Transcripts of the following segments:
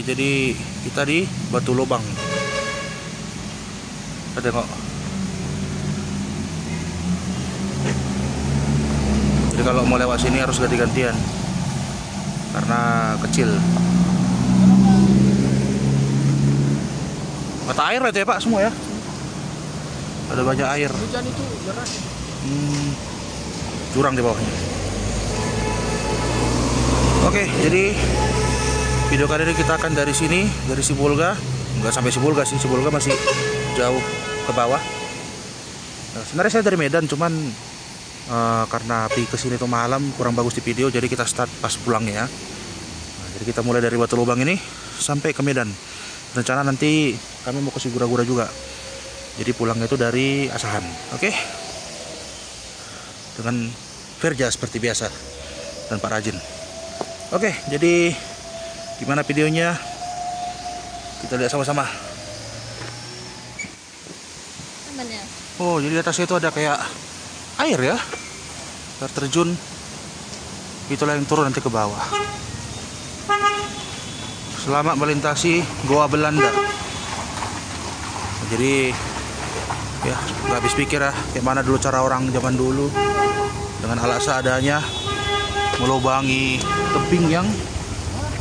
jadi kita di Batu Lobang. Kita tengok. Jadi kalau mau lewat sini harus ganti-gantian karena kecil. Mata air itu ya Pak semua ya? Ada banyak air. Hujan itu deras. Jurang di bawahnya. Oke, jadi video kali ini kita akan dari sini, dari Sibolga. Nggak sampai Sibolga sih, Sibolga masih jauh ke bawah. Nah, sebenarnya saya dari Medan, cuman karena api kesini tuh malam kurang bagus di video, jadi kita start pas pulangnya ya. Nah, jadi kita mulai dari Batu Lobang ini sampai ke Medan. Rencana nanti kami mau ke Sigura-gura juga. Jadi pulangnya itu dari Asahan, oke? Dengan Verja seperti biasa dan Pak Rajin. Oke, jadi gimana videonya? Kita lihat sama-sama. Oh, jadi di atasnya itu ada kayak air ya, air terjun. Itulah yang turun nanti ke bawah. Selamat melintasi Goa Belanda. Jadi ya nggak habis pikir ya, kayak mana dulu cara orang zaman dulu dengan alat seadanya melubangi tebing yang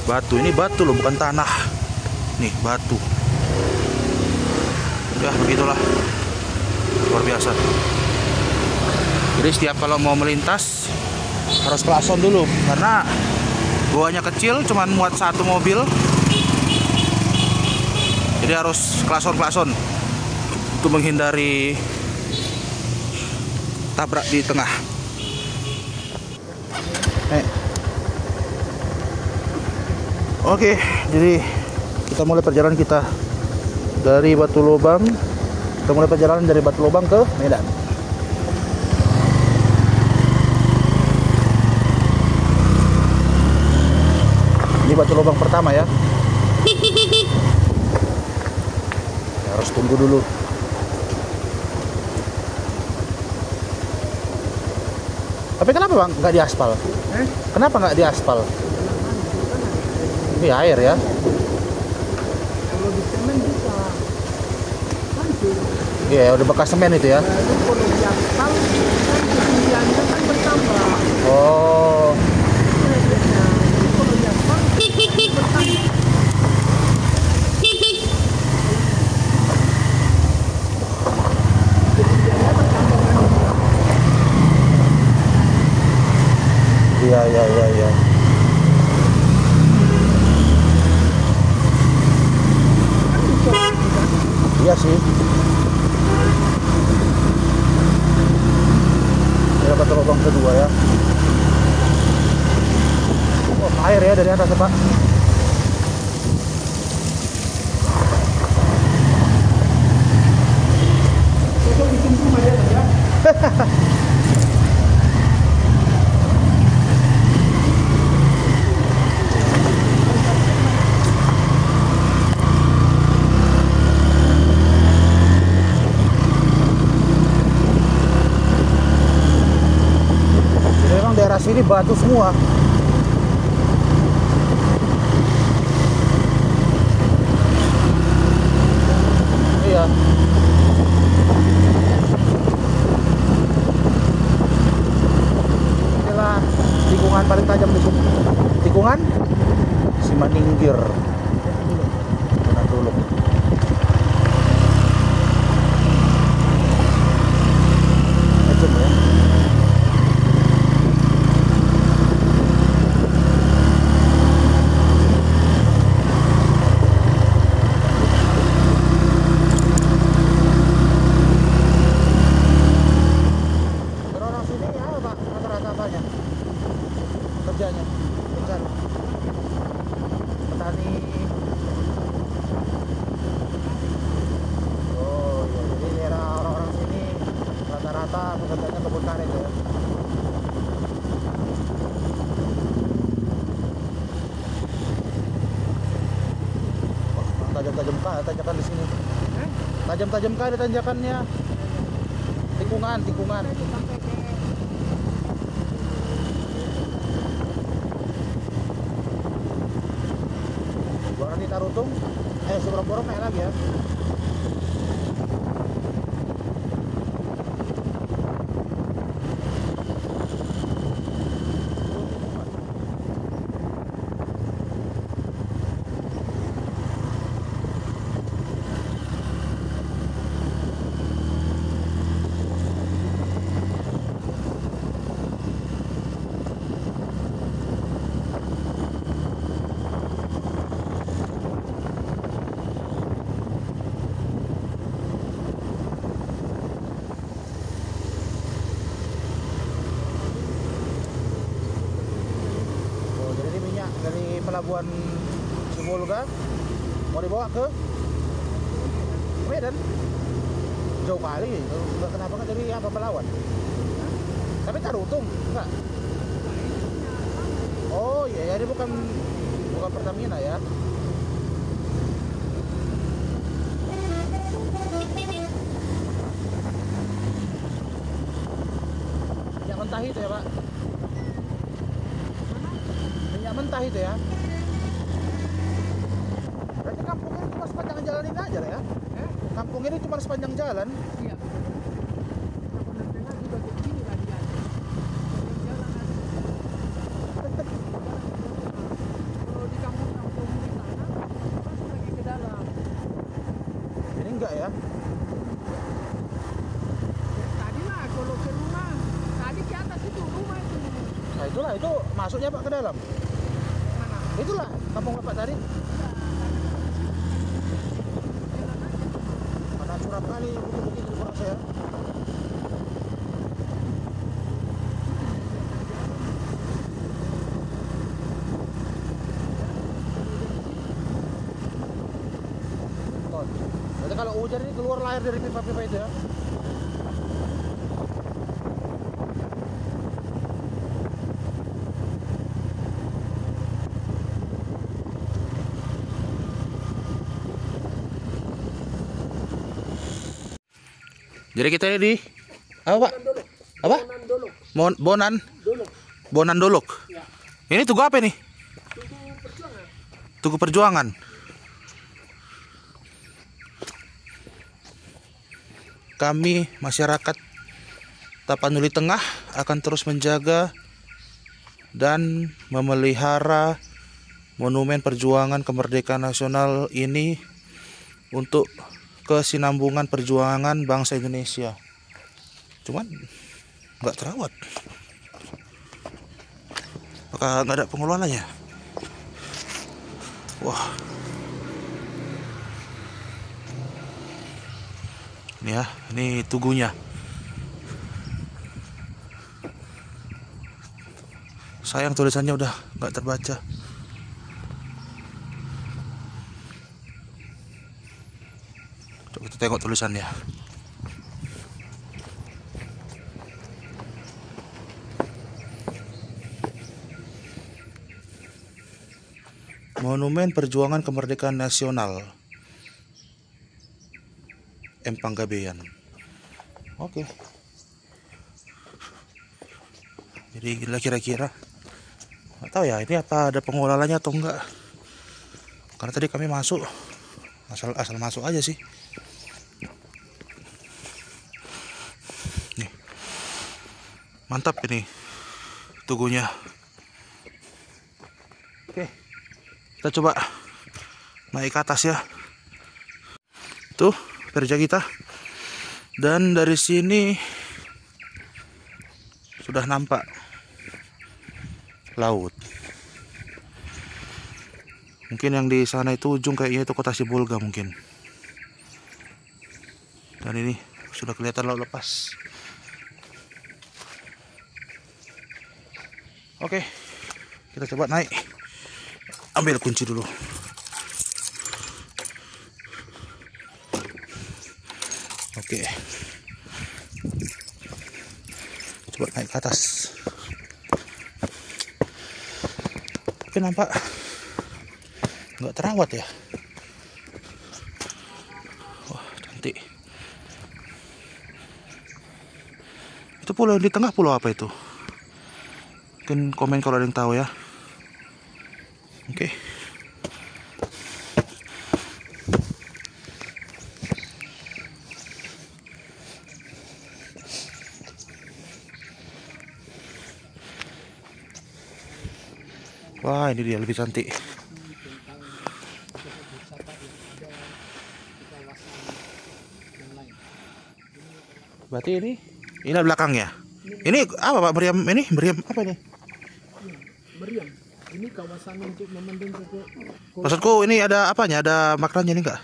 batu. Ini batu loh, bukan tanah. Nih batu. Ya begitulah, luar biasa. Jadi setiap kalau mau melintas harus klakson dulu karena goanya kecil, cuman muat satu mobil. Jadi harus klakson untuk menghindari tabrak di tengah. Oke, jadi kita mulai perjalanan kita dari Batu Lobang. Kita mulai perjalanan dari Batu Lobang ke Medan. Ini Batu Lobang pertama ya. Harus tunggu dulu. Tapi kenapa Bang nggak diaspal? Kenapa nggak diaspal? Ini air ya. Kalau di semen bisa hancur. Iya, udah bekas semen itu ya. Kalau di aspal kan ketinggiannya kan bertambah. Oh. Kalau di aspal bertambah. Iya. Iya sih. Ini Batu Lobang kedua ya. Oh, air ya dari atas ya, Pak. Daerah sini batu semua. Iya. Inilah tikungan paling tajam di sini. Tikungan Simaningkir. Benar dulu. Macam ya. Kerjanya pencari petani. Oh iya, jadi daerah orang-orang sini rata-rata pekerjaannya kebun karet ya. Wah, tajam-tajam kah tanjakan di sini. Tajam-tajam kah ada tanjakannya. Tikungan. Nanti Tarutung, si Borong-Borong naik lagi ya. Dari pelabuhan Sibolga mau dibawa ke Medan, jauh kali itu. Kenapa nggak dari apa Pelawan? Tapi Tarutung enggak. Oh iya, jadi bukan Pertamina ya. Minyak mentah itu ya Pak? Mentah itu ya. Berarti kampung ini cuma sepanjang jalan ini aja ya? Kampung ini cuma sepanjang jalan. Iya. Tengah juga begini lah dia. Jalan ada. Kalau di kampung-kampung di sana, masuk lagi ke dalam. Ini enggak ya? Tadi lah kalau ke rumah, tadi ke atas itu rumah itu. Nah itulah, itu masuknya Pak ke dalam. Mana? Itulah kampung Bapak tadi. Mana curang kali begitu di kurang saya. Berarti kalau hujan ini keluar air dari pipa-pipa itu ya? Jadi kita ini di apa Pak? Apa? Bonan. Bonan Dolok. Ya. Ini tugu apa nih? Tugu Perjuangan. Kami masyarakat Tapanuli Tengah akan terus menjaga dan memelihara monumen perjuangan kemerdekaan nasional ini untuk kesinambungan perjuangan bangsa Indonesia. Cuman nggak terawat. Apakah nggak ada pengelolanya? Wah, ini ya, ini tugunya. Sayang tulisannya udah nggak terbaca. Coba kita tengok tulisannya. Monumen Perjuangan Kemerdekaan Nasional Empang Gabean. Oke. Jadi kira-kira nggak tahu ya ini apa ada pengelolanya atau enggak. Karena tadi kami masuk asal masuk aja sih. Nih. Mantap ini tugunya. Oke. Kita coba naik ke atas ya. Tuh perja kita. Dan dari sini sudah nampak laut. Mungkin yang di sana itu ujung kayaknya itu kota Sibolga mungkin. Dan ini sudah kelihatan laut lepas. Oke, kita coba naik. Ambil kunci dulu. Oke. Coba naik ke atas. Tapi nampak nggak terawat ya. Wah, cantik. Itu pulau yang di tengah, pulau apa itu? Mungkin komen kalau ada yang tahu ya. Oke. Wah, ini dia lebih cantik. tentang tempat wisata yang ada di kawasan yang lain. Berarti ini belakangnya. Ini apa Pak Meriam? Ini Meriam apa ini? Meriam, ini kawasan untuk memandang ke Maksudku ini ada apanya? Ada maknanya ini enggak?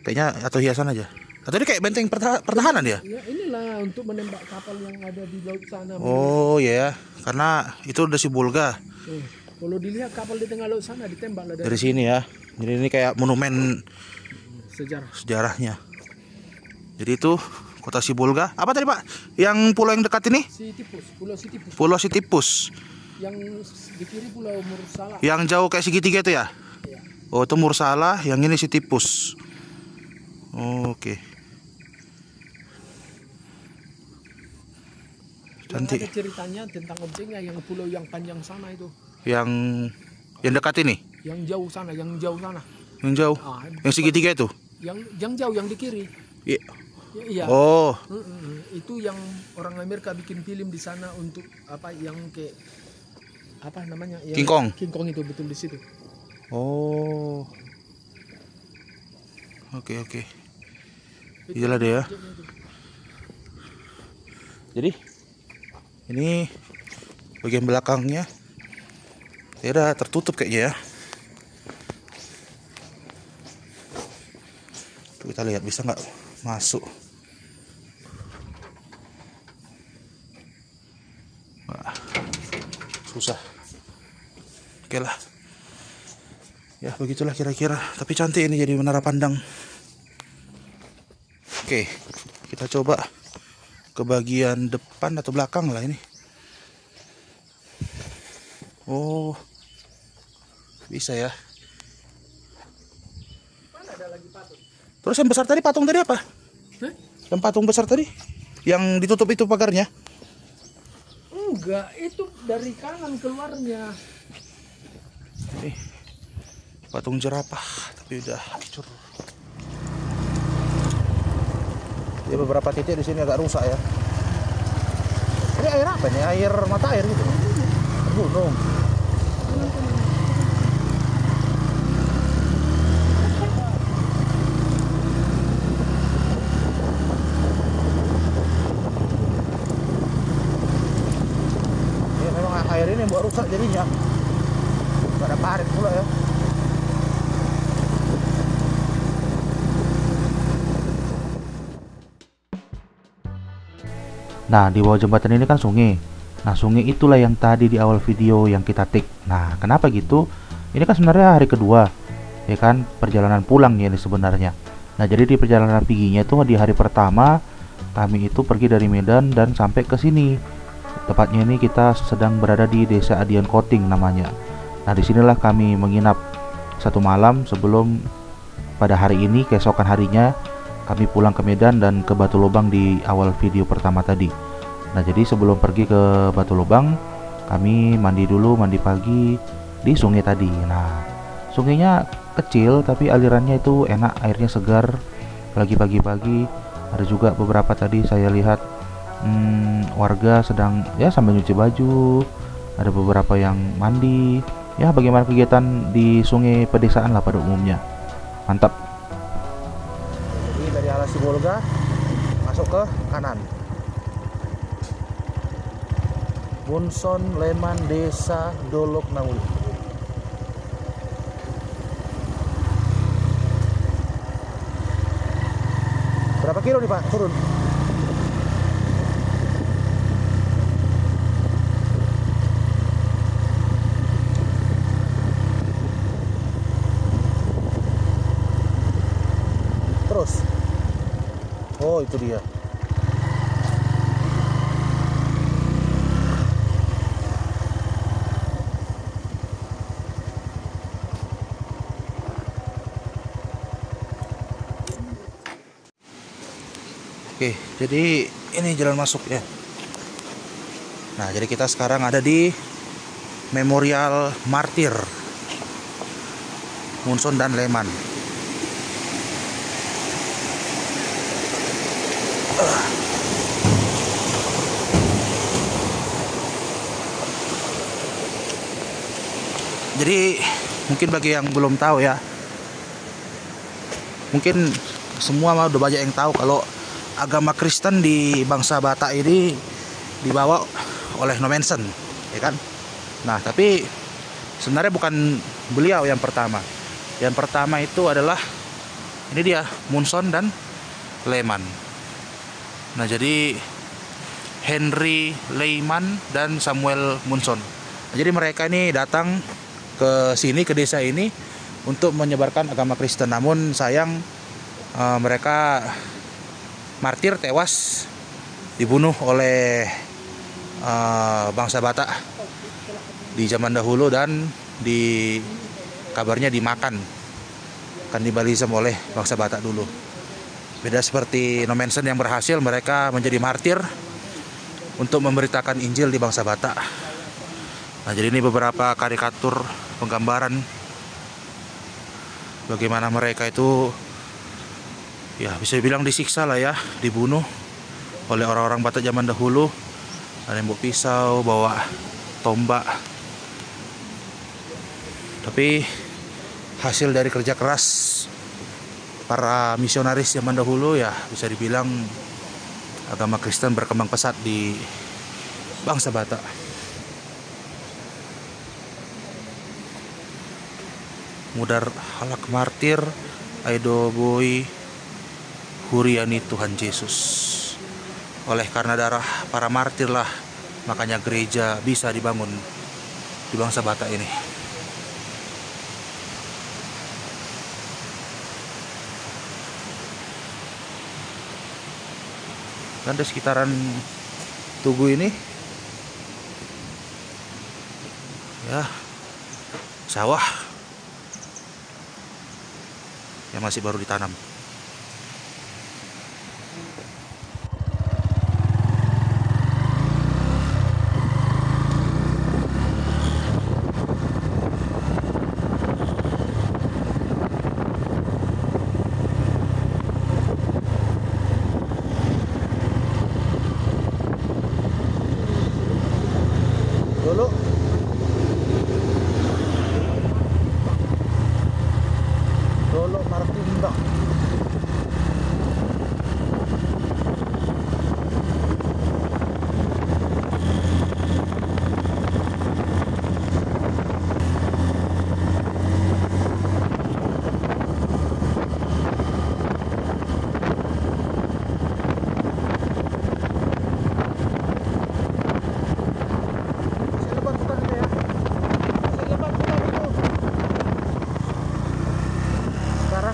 Kayaknya atau hiasan aja. Atau ini kayak benteng pertahanan ya? ya inilah untuk menembak kapal yang ada di laut sana. Oh ya, karena itu udah si Bulga Kalau dilihat kapal di tengah laut sana ditembaklah dari sini ya. Jadi ini kayak monumen sejarah. sejarahnya. Jadi itu kota Sibolga. Apa tadi Pak? Yang pulau yang dekat ini? Pulau Sitipus. Pulau Sitipus. Yang di kiri Pulau Mursala. Yang jauh kayak segitiga itu ya? Ya. Oh itu Mursala, yang ini Sitipus. Oh, oke. Cantik. Ada ceritanya tentang objeknya yang pulau yang panjang sana itu. Yang dekat ini? Yang jauh sana, yang jauh sana. Yang jauh? Yang segitiga itu? Yang jauh yang di kiri. Iya. Iya. Oh. Itu yang orang Amerika bikin film di sana untuk apa yang kayak apa namanya? Yang King Kong. King Kong itu betul di situ. Oh. Oke. Itulah dia ya. Jadi ini bagian belakangnya ya udah tertutup kayaknya ya. Tuh, kita lihat bisa nggak masuk. Wah, susah. Oke lah. Ya begitulah kira-kira. Tapi cantik ini jadi menara pandang. Oke, kita coba ke bagian depan atau belakang lah ini. Oh, bisa ya. Terus yang besar tadi patung tadi apa? Yang patung besar tadi? Yang ditutup itu pagarnya? Enggak, itu dari kanan keluarnya. Patung jerapah, tapi udah hancur. Ya beberapa titik di sini agak rusak ya. Ini air apa nih? Air mata air gitu. Gunung. Ya memang air ini buat rusak jadinya. Gak ada parit pula ya. Nah, di bawah jembatan ini kan sungai. Nah, sungai itulah yang tadi di awal video yang kita tik. Nah, kenapa gitu? Ini kan sebenarnya hari kedua, ya kan, perjalanan pulang ya ini sebenarnya. Nah, jadi di perjalanan perginya itu di hari pertama kami itu pergi dari Medan dan sampai ke sini. Tepatnya ini kita sedang berada di Desa Adian Koting namanya. Nah, disinilah kami menginap satu malam sebelum pada hari ini, keesokan harinya kami pulang ke Medan dan ke Batu Lobang di awal video pertama tadi. Nah, jadi sebelum pergi ke Batu Lobang, kami mandi dulu, mandi pagi di sungai tadi. Nah, sungainya kecil tapi alirannya itu enak, airnya segar. Lagi pagi-pagi ada juga beberapa tadi saya lihat warga sedang ya sambil nyuci baju. Ada beberapa yang mandi. Ya, bagaimana kegiatan di sungai pedesaan lah pada umumnya. Mantap. Dari arah Sibolga masuk ke kanan. Bunson Leman Desa Dolok Nauli. Berapa kilo nih Pak turun? Terus. Oh, itu dia. Oke, jadi ini jalan masuk ya. Nah, jadi kita sekarang ada di Memorial Martir Munson dan Leman. Jadi mungkin bagi yang belum tahu ya, mungkin semua udah banyak yang tahu kalau agama Kristen di bangsa Batak ini dibawa oleh Nommensen, ya kan? Nah, tapi sebenarnya bukan beliau yang pertama. Yang pertama itu adalah ini dia, Munson dan Lehman. Nah, jadi Henry Lehman dan Samuel Munson. Nah, jadi mereka ini datang ke sini, ke desa ini untuk menyebarkan agama Kristen. Namun sayang mereka martir, tewas, dibunuh oleh bangsa Batak di zaman dahulu, dan kabarnya dimakan, kanibalisme oleh bangsa Batak dulu. Beda seperti Nommensen yang berhasil, mereka menjadi martir untuk memberitakan Injil di bangsa Batak. Nah, jadi ini beberapa karikatur penggambaran bagaimana mereka itu ya bisa dibilang disiksa lah ya, dibunuh oleh orang-orang Batak zaman dahulu. Ada yang bawa pisau, bawa tombak. Tapi hasil dari kerja keras para misionaris zaman dahulu ya, bisa dibilang agama Kristen berkembang pesat di bangsa Batak. Mudar halak martir Aido Boy Huriani Tuhan Yesus. Oleh karena darah para martir lah, makanya gereja bisa dibangun di bangsa Batak ini. Dan di sekitaran Tugu ini ya sawah yang masih baru ditanam. Dulu Martinda.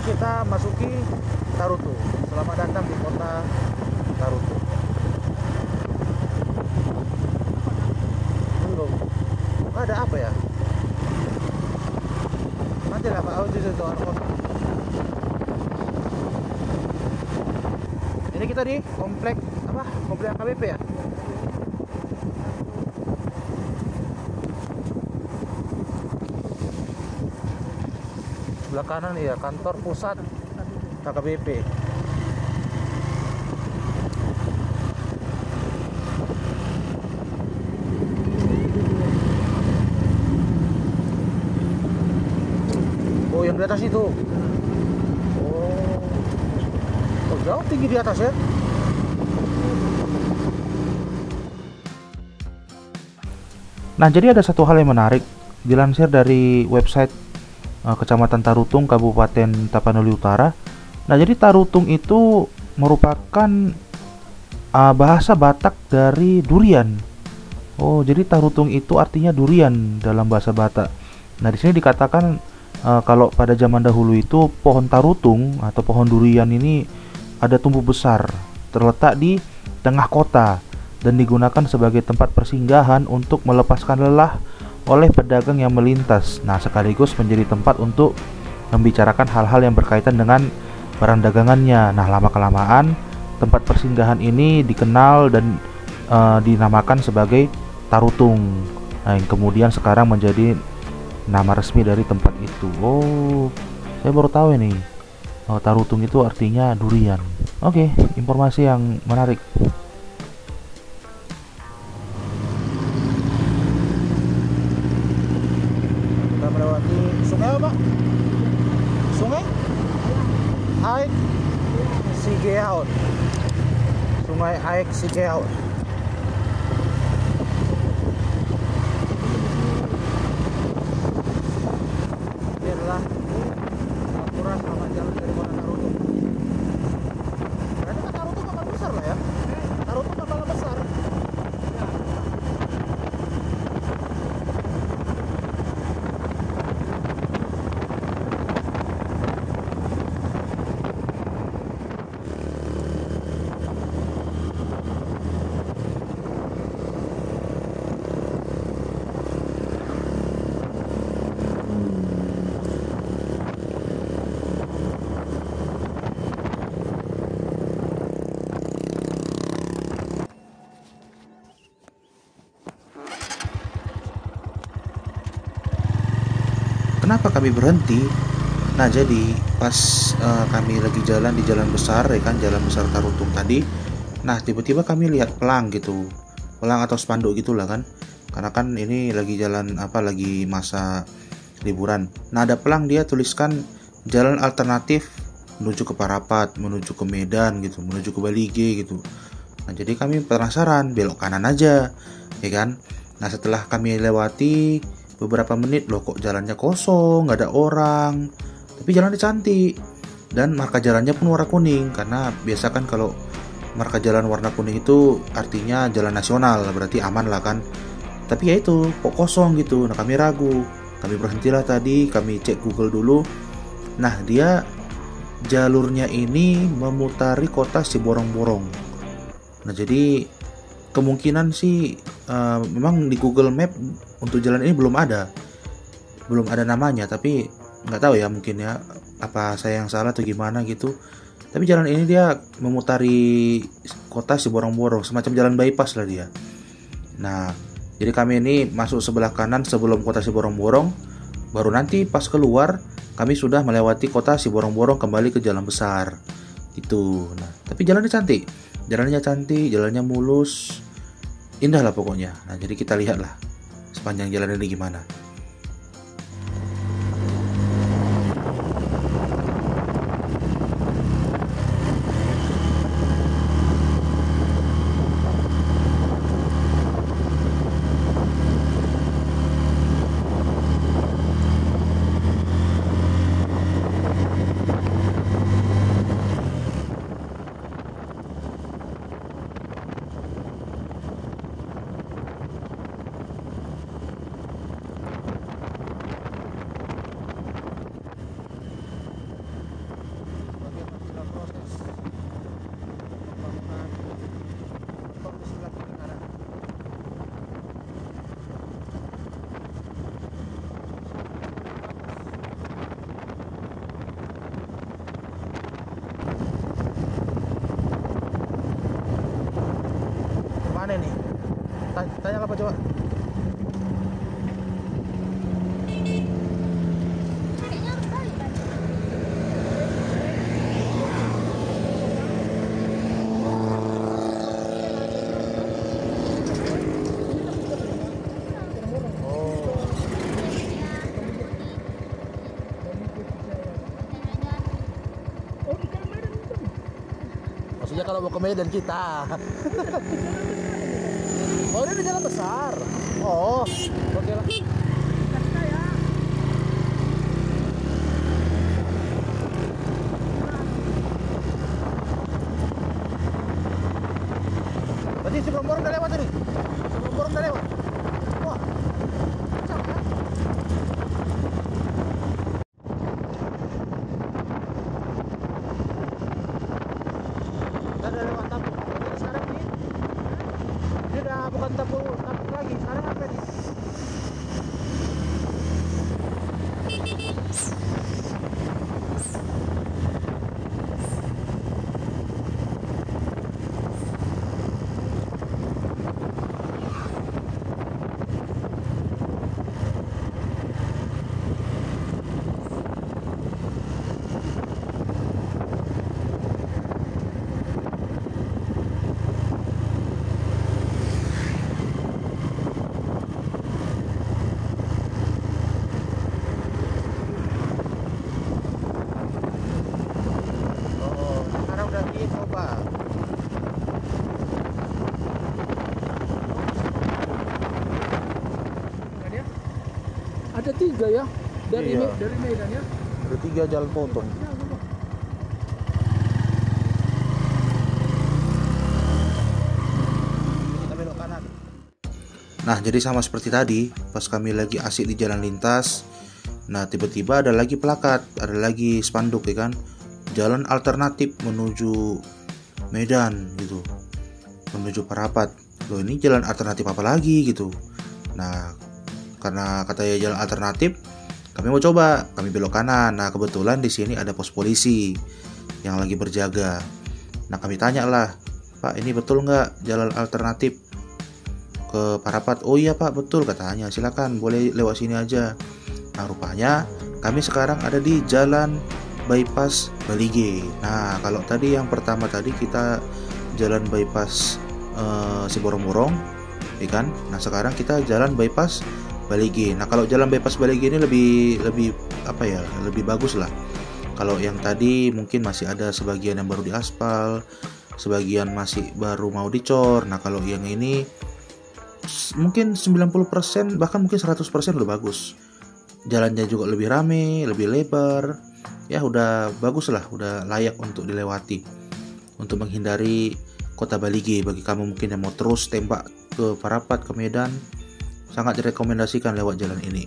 Kita masuki Tarutu. Selamat datang di kota Tarutu. Belum. Ada apa ya? Nanti lah Pak Audi itu ini kita di komplek apa? Komplek AKBP ya? Sebelah kanan ya, kantor pusat KKBP. Oh, yang di atas itu. Oh, jauh tinggi di atas ya. Nah, jadi ada satu hal yang menarik dilansir dari website Kecamatan Tarutung, Kabupaten Tapanuli Utara. Nah, jadi Tarutung itu merupakan bahasa Batak dari durian. Oh, jadi Tarutung itu artinya durian dalam bahasa Batak. Nah, di sini dikatakan kalau pada zaman dahulu itu pohon tarutung atau pohon durian ini ada tumbuh besar, terletak di tengah kota dan digunakan sebagai tempat persinggahan untuk melepaskan lelah oleh pedagang yang melintas. Nah, sekaligus menjadi tempat untuk membicarakan hal-hal yang berkaitan dengan barang dagangannya. Nah, lama-kelamaan tempat persinggahan ini dikenal dan dinamakan sebagai Tarutung. Nah, yang kemudian sekarang menjadi nama resmi dari tempat itu. Oh, saya baru tahu ini. Tarutung itu artinya durian. Oke, informasi yang menarik. Aik Sigeaut. Sungai Aik Sigeaut. Ini adalah aturan sama jalan dari kota Naruto. Ternyata Naruto kapal besar lah ya. Naruto kapal besar. Kenapa kami berhenti? Nah, jadi pas kami lagi jalan di jalan besar, ya kan, jalan besar Tarutung tadi. Nah, tiba-tiba kami lihat pelang gitu, pelang atau spanduk gitulah kan. Karena kan ini lagi jalan lagi masa liburan. Nah, ada pelang, dia tuliskan jalan alternatif menuju ke Parapat, menuju ke Medan gitu, menuju ke Balige gitu. Nah, jadi kami penasaran, belok kanan aja, ya kan. Nah, setelah kami lewati beberapa menit, loh kok jalannya kosong, nggak ada orang, tapi jalannya cantik dan marka jalannya pun warna kuning, karena biasa kan kalau marka jalan warna kuning itu artinya jalan nasional, berarti aman lah kan. Tapi ya itu kok kosong gitu. Nah, kami ragu, kami berhentilah tadi, kami cek Google dulu. Nah, dia jalurnya ini memutari kota Siborong-Borong. Nah, jadi kemungkinan sih memang di Google Map untuk jalan ini belum ada namanya, tapi nggak tahu ya, mungkin ya apa saya yang salah atau gimana gitu. Tapi jalan ini dia memutari kota Siborong-Borong, semacam jalan bypass lah dia. Nah, jadi kami ini masuk sebelah kanan sebelum kota Siborong-Borong, baru nanti pas keluar kami sudah melewati kota Siborong-Borong kembali ke jalan besar itu. Nah, tapi jalannya cantik, jalannya mulus, indah lah pokoknya. Nah, jadi kita lihatlah sepanjang jalan ini gimana. Mana nih? Tanya apa coba? Maksudnya kalau mau ke Medan kita. Oh, ini di jalan besar. Oh, oke lah. Berarti sebelum borong udah lewat tadi. Sebelum borong udah lewat. Wah, kencang kan? Udah lewat Tapuk. Jadi sekarang ini udah bukan Tapuk lagi. Sekarang apa nih? lah. Ya? Ada 3 ya dari Iya. dari Medan ya. Ada 3 jalan potong. Ya, Bapak. Kita belok kanan. Nah, jadi sama seperti tadi, pas kami lagi asik di jalan lintas, nah tiba-tiba ada lagi plakat, ada lagi spanduk ya kan, jalan alternatif menuju Medan gitu, menuju Parapat. Loh, ini jalan alternatif apa lagi gitu. Nah, karena katanya jalan alternatif, kami mau coba, kami belok kanan. Nah, kebetulan di sini ada pos polisi yang lagi berjaga. Nah, kami tanya lah, Pak, ini betul nggak jalan alternatif ke Parapat? Oh iya Pak, betul katanya. Silakan, boleh lewat sini aja. Nah, rupanya kami sekarang ada di jalan bypass Balige. Nah, kalau tadi yang pertama tadi kita jalan bypass Siborong-borong, ya kan? Nah, sekarang kita jalan bypass Balige. Nah, kalau jalan bypass Balige ini lebih apa ya? Lebih bagus lah. Kalau yang tadi mungkin masih ada sebagian yang baru diaspal, sebagian masih baru mau dicor. Nah, kalau yang ini mungkin 90% bahkan mungkin 100% udah bagus. Jalannya juga lebih rame, lebih lebar. Ya udah bagus lah, udah layak untuk dilewati. Untuk menghindari kota Balige, bagi kamu mungkin yang mau terus tembak ke Parapat, ke Medan, sangat direkomendasikan lewat jalan ini.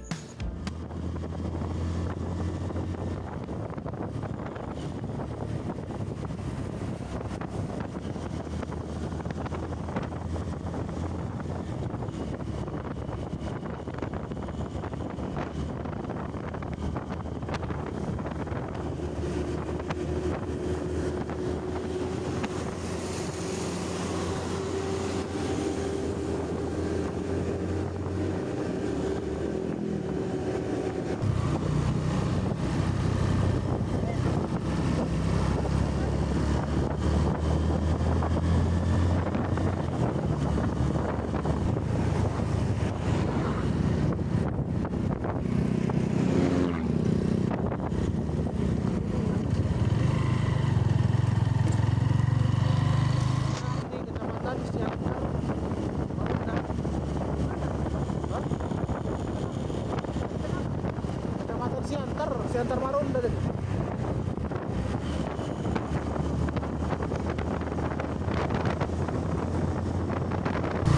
Siantar Marunda tadi.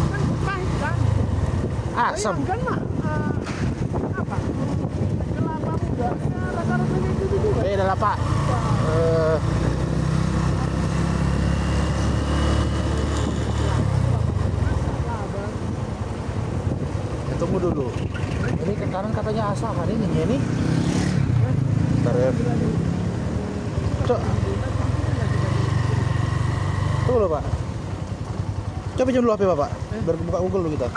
Kan pahit kan? Asam. Kan mah apa? Kelapa muda. Ya, rata-rata itu juga. Beda lah Pak. Tunggu dulu. Ini ke kanan katanya asam, ada ini. Bentar ya. Cok. Tunggu dulu Pak. Coba pinjam dulu HP Bapak. Biar buka Google dulu kita.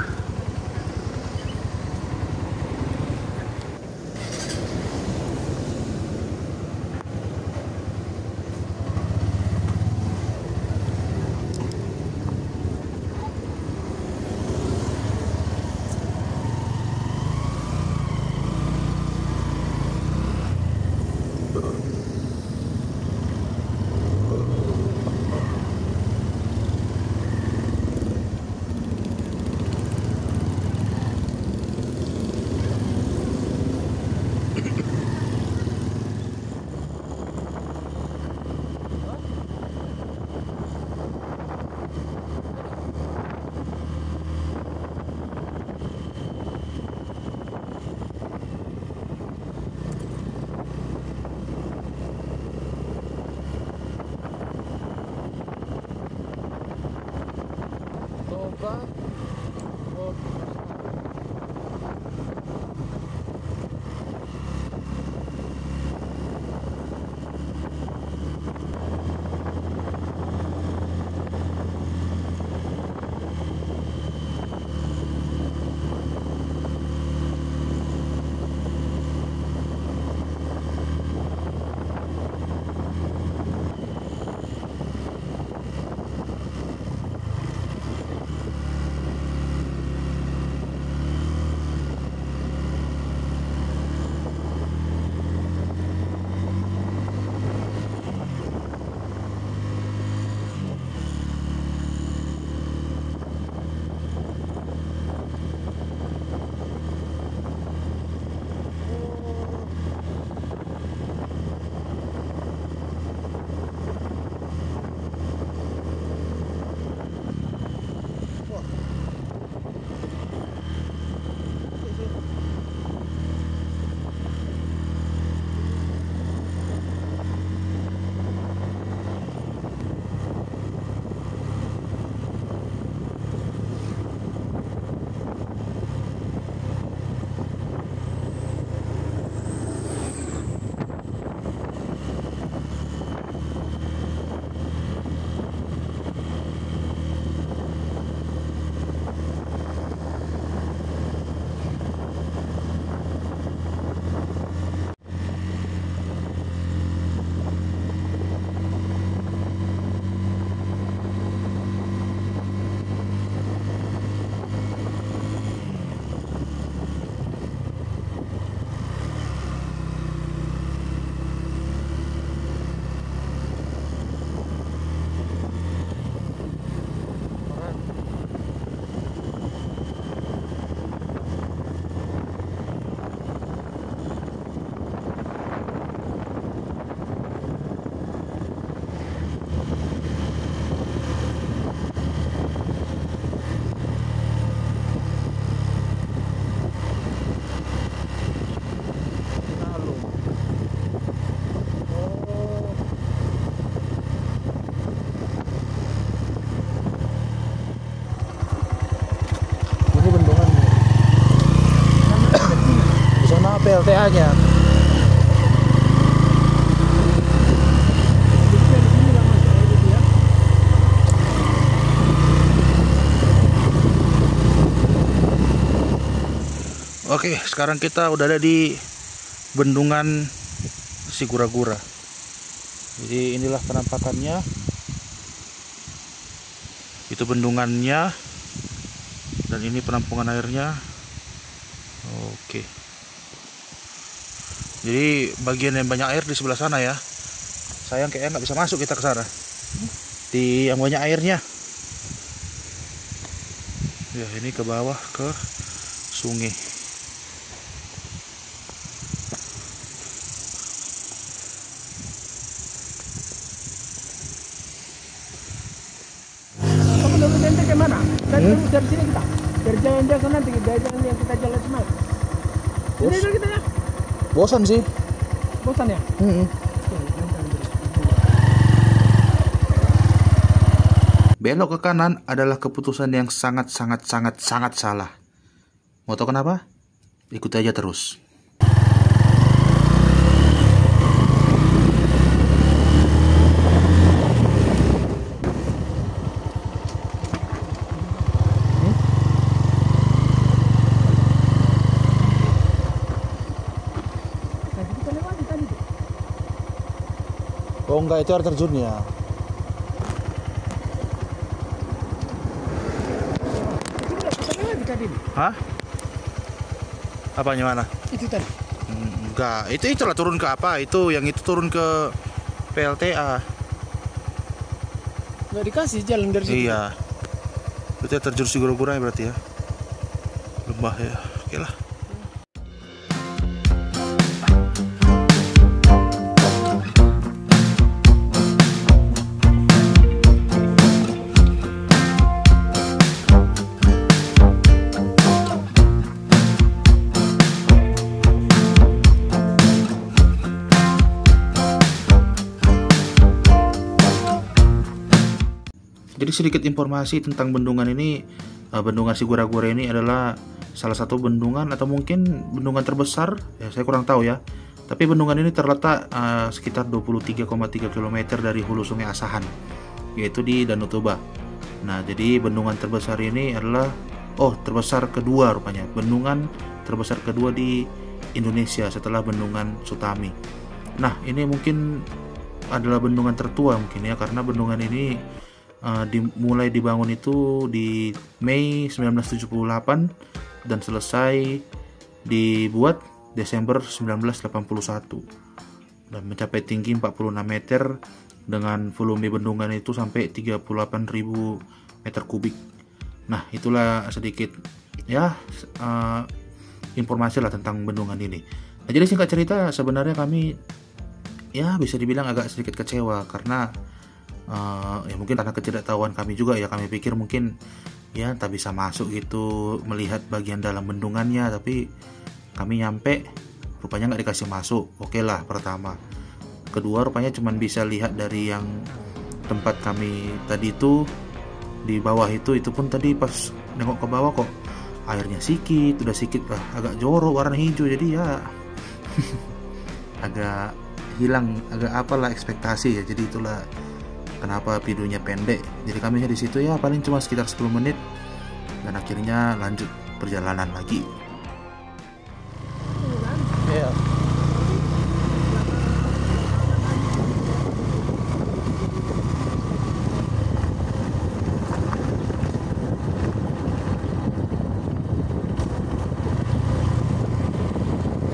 PLTA-nya. Oke, sekarang kita udah ada di bendungan Sigura-gura. Jadi inilah penampakannya. Itu bendungannya. Dan ini penampungan airnya. Oke. Jadi bagian yang banyak air di sebelah sana ya. Sayang kayaknya nggak bisa masuk kita ke sana. Di yang banyak airnya. Ya, ini ke bawah ke sungai. Nanti ke mana? Dari sini kita. Dari jalan-jalan nanti dari jalan yang kita jalan semalam. Ini dulu kita ya. Bosan sih. Bosan ya? Belok ke kanan adalah keputusan yang sangat salah. Mau tahu kenapa? Ikuti aja terus. Oh enggak, itu air terjunnya. Hah? Apanya mana? Itu tadi. Enggak, itulah turun ke apa? Itu yang itu turun ke PLTA. Nggak dikasih jalan dari situ. Iya. Berarti terjun Sigura-gura ya berarti ya. Lembah ya. Oke lah. Jadi sedikit informasi tentang bendungan ini. Bendungan Sigura-gura ini adalah salah satu bendungan atau mungkin bendungan terbesar, ya saya kurang tahu ya. Tapi bendungan ini terletak sekitar 23,3 km dari hulu Sungai Asahan, yaitu di Danau Toba. Nah, jadi bendungan terbesar ini adalah terbesar kedua rupanya. Bendungan terbesar kedua di Indonesia setelah bendungan Sutami. Nah, ini mungkin adalah bendungan tertua mungkin ya, karena bendungan ini mulai dibangun itu di Mei 1978 dan selesai dibuat Desember 1981 dan mencapai tinggi 46 meter dengan volume bendungan itu sampai 38.000 meter kubik. Nah, itulah sedikit ya informasi lah tentang bendungan ini. Nah, jadi singkat cerita sebenarnya kami ya bisa dibilang agak sedikit kecewa karena ya mungkin karena ketidaktahuan kami juga ya. Kami pikir mungkin ya tak bisa masuk gitu melihat bagian dalam bendungannya, tapi kami nyampe rupanya nggak dikasih masuk. Oke lah, pertama. Kedua, rupanya cuma bisa lihat dari yang tempat kami tadi itu di bawah itu pun tadi pas nengok ke bawah kok airnya udah sedikit lah agak jorok warna hijau, jadi ya agak hilang apalah ekspektasi ya. Jadi itulah kenapa videonya pendek. Jadi kami di situ ya paling cuma sekitar 10 menit dan akhirnya lanjut perjalanan lagi. Iya.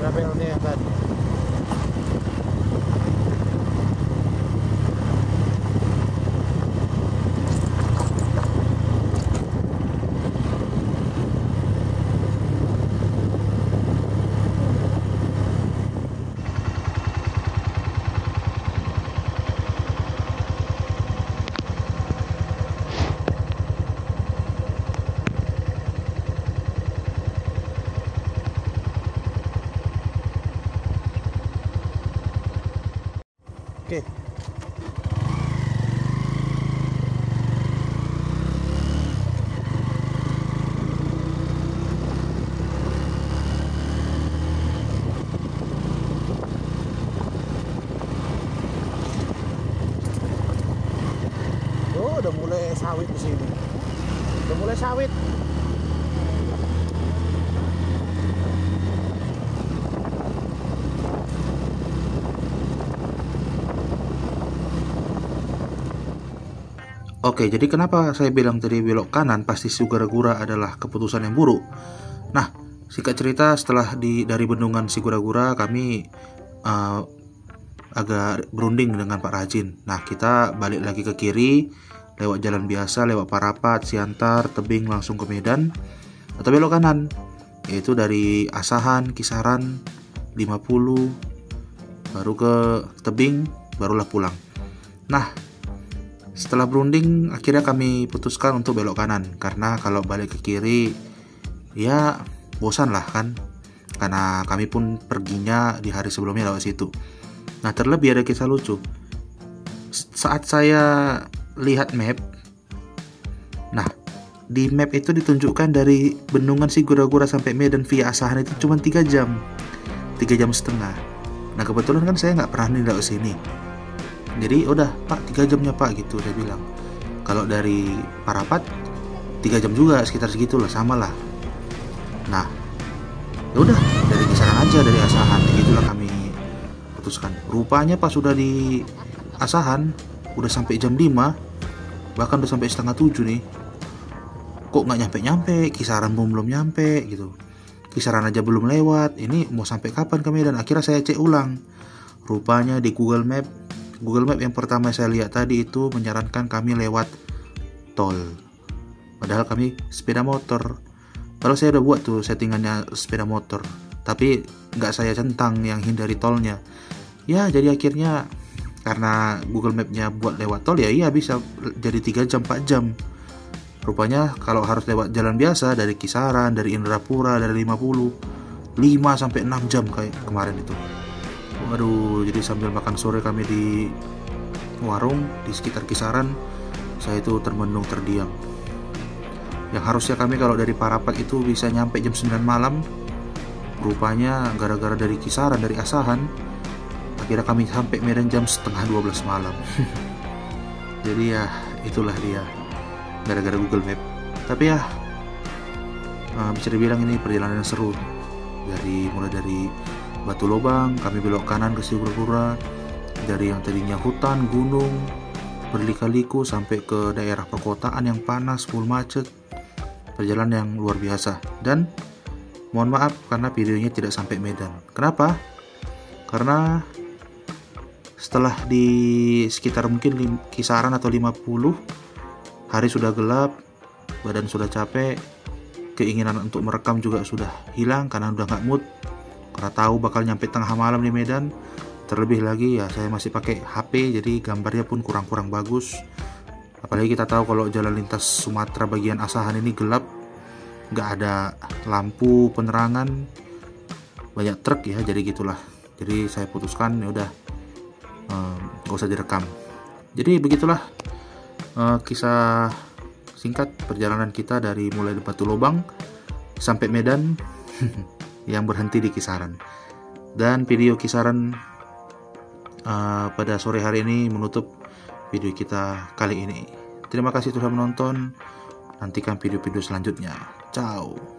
Berapa yang tadi? udah mulai sawit di sini. Udah mulai sawit. Oke, jadi kenapa saya bilang tadi belok kanan pasti Sigura-gura adalah keputusan yang buruk? Nah, singkat cerita setelah dari bendungan Sigura-gura kami agak berunding dengan Pak Rajin. Nah, kita balik lagi ke kiri lewat jalan biasa, lewat Parapat, Siantar, Tebing langsung ke Medan, atau belok kanan yaitu dari Asahan, Kisaran 50 baru ke Tebing, barulah pulang. Nah, setelah berunding akhirnya kami putuskan untuk belok kanan, karena kalau balik ke kiri ya bosan lah kan, karena kami pun perginya di hari sebelumnya lewat situ. Nah, terlebih ada kisah lucu. Saat saya lihat map, nah di map itu ditunjukkan dari bendungan Sigura-gura sampai Medan via Asahan itu cuma 3 jam 3,5 jam. Nah, kebetulan kan saya nggak pernah nih lewat sini, jadi udah Pak 3 jamnya Pak gitu saya bilang. Kalau dari Parapat 3 jam juga, sekitar segitulah, sama lah. Nah, ya udah dari Kisaran aja, dari Asahan, gitulah kami putuskan. Rupanya pas sudah di Asahan udah sampai jam 5, bahkan udah sampai setengah 7 nih, kok nggak nyampe-nyampe. Kisaran belum nyampe gitu, Kisaran aja belum lewat, ini mau sampai kapan ke Medan? Akhirnya saya cek ulang. Rupanya di Google Map yang pertama saya lihat tadi itu menyarankan kami lewat tol, padahal kami sepeda motor. Kalau saya udah buat tuh settingannya sepeda motor, tapi nggak saya centang yang hindari tolnya. Ya, jadi akhirnya karena Google Map-nya buat lewat tol, ya iya bisa jadi 3 jam 4 jam. Rupanya kalau harus lewat jalan biasa dari Kisaran, dari Indrapura, dari 50, 5 sampai 6 jam kayak kemarin itu. Waduh, jadi sambil makan sore kami di warung di sekitar Kisaran, saya itu termenung terdiam. Yang harusnya kami kalau dari Parapat itu bisa nyampe jam 9 malam, rupanya gara-gara dari Kisaran, dari Asahan, akhirnya kami sampai Medan jam setengah 12 malam. Jadi ya itulah dia, gara-gara Google Map. Tapi ya bisa dibilang ini perjalanan yang seru. Mulai dari Batu Lobang kami belok kanan ke Sigura-gura, dari yang tadinya hutan, gunung, berlika-liku sampai ke daerah perkotaan yang panas, full macet. Perjalanan yang luar biasa. Dan mohon maaf karena videonya tidak sampai Medan. Kenapa? Karena setelah di sekitar mungkin Kisaran atau 50, hari sudah gelap, badan sudah capek, keinginan untuk merekam juga sudah hilang karena udah nggak mood, karena tahu bakal nyampe tengah malam di Medan. Terlebih lagi ya saya masih pakai HP, jadi gambarnya pun kurang-kurang bagus. Apalagi kita tahu kalau jalan lintas Sumatera bagian Asahan ini gelap, nggak ada lampu penerangan, banyak truk ya, jadi gitulah. Jadi saya putuskan ya udah nggak usah direkam. Jadi begitulah kisah singkat perjalanan kita dari mulai Batu Lobang sampai Medan yang berhenti di Kisaran. Dan video Kisaran pada sore hari ini menutup video kita kali ini. Terima kasih sudah menonton. Nantikan video-video selanjutnya. Ciao.